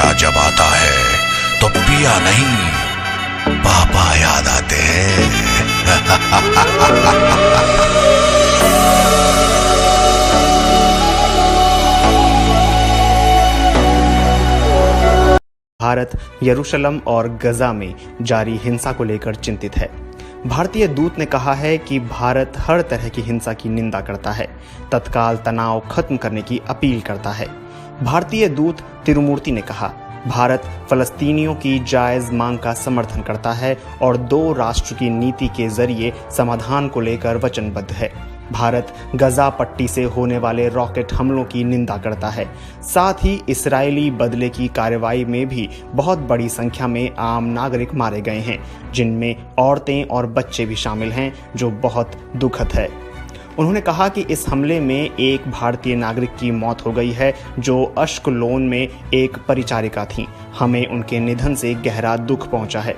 मजा जब आता है तो पिया नहीं पापा याद आते हैं। भारत यरूशलेम और गजा में जारी हिंसा को लेकर चिंतित है। भारतीय दूत ने कहा है कि भारत हर तरह की हिंसा की निंदा करता है, तत्काल तनाव खत्म करने की अपील करता है। भारतीय दूत तिरुमूर्ति ने कहा, भारत फलस्तीनियों की जायज मांग का समर्थन करता है और 2 राष्ट्र की नीति के जरिए समाधान को लेकर वचनबद्ध है। भारत गजा पट्टी से होने वाले रॉकेट हमलों की निंदा करता है। साथ ही इस्राएली बदले की कार्रवाई में भी बहुत बड़ी संख्या में आम नागरिक मारे गए हैं, जिनमें औरतें और बच्चे भी शामिल हैं, जो बहुत दुखद है। उन्होंने कहा कि इस हमले में एक भारतीय नागरिक की मौत हो गई है, जो अश्कलोन में एक परिचारिका थीं। हमें उनके निधन से गहरा दुख पहुंचा है।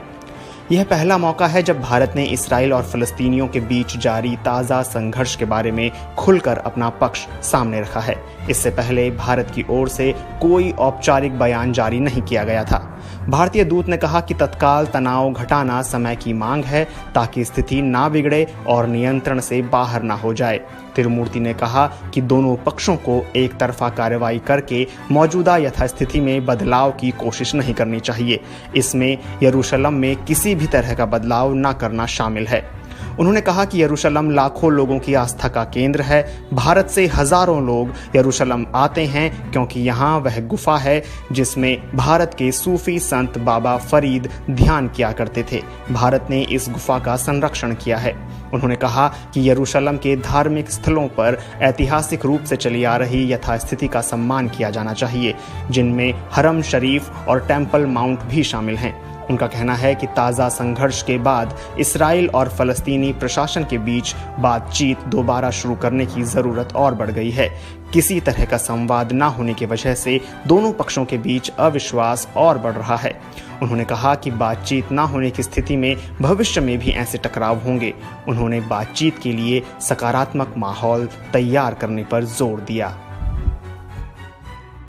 यह पहला मौका है जब भारत ने इसराइल और फलस्तीनियों के बीच जारी ताज़ा संघर्ष के बारे में खुलकर अपना पक्ष सामने रखा है। इससे पहले भारत की ओर से कोई औपचारिक बयान जारी नहीं किया गया था। भारतीय दूत ने कहा कि तत्काल तनाव घटाना समय की मांग है, ताकि स्थिति ना बिगड़े और नियंत्रण से बाहर ना हो जाए। तिरुमूर्ति ने कहा कि दोनों पक्षों को एक तरफा कार्रवाई करके मौजूदा यथास्थिति में बदलाव की कोशिश नहीं करनी चाहिए। इसमें यरूशलेम में किसी भी तरह का बदलाव न करना शामिल है। उन्होंने कहा कि यरूशलेम लाखों लोगों की आस्था का केंद्र है। भारत से हजारों लोग यरूशलेम आते हैं, क्योंकि यहाँ वह गुफा है जिसमें भारत के सूफी संत बाबा फरीद ध्यान किया करते थे। भारत ने इस गुफा का संरक्षण किया है। उन्होंने कहा कि यरूशलेम के धार्मिक स्थलों पर ऐतिहासिक रूप से चली आ रही यथास्थिति का सम्मान किया जाना चाहिए, जिनमें हरम शरीफ और टेम्पल माउंट भी शामिल हैं। उनका कहना है कि ताज़ा संघर्ष के बाद इसराइल और फलस्तीनी प्रशासन के बीच बातचीत दोबारा शुरू करने की ज़रूरत और बढ़ गई है। किसी तरह का संवाद न होने की वजह से दोनों पक्षों के बीच अविश्वास और बढ़ रहा है। उन्होंने कहा कि बातचीत न होने की स्थिति में भविष्य में भी ऐसे टकराव होंगे। उन्होंने बातचीत के लिए सकारात्मक माहौल तैयार करने पर जोर दिया।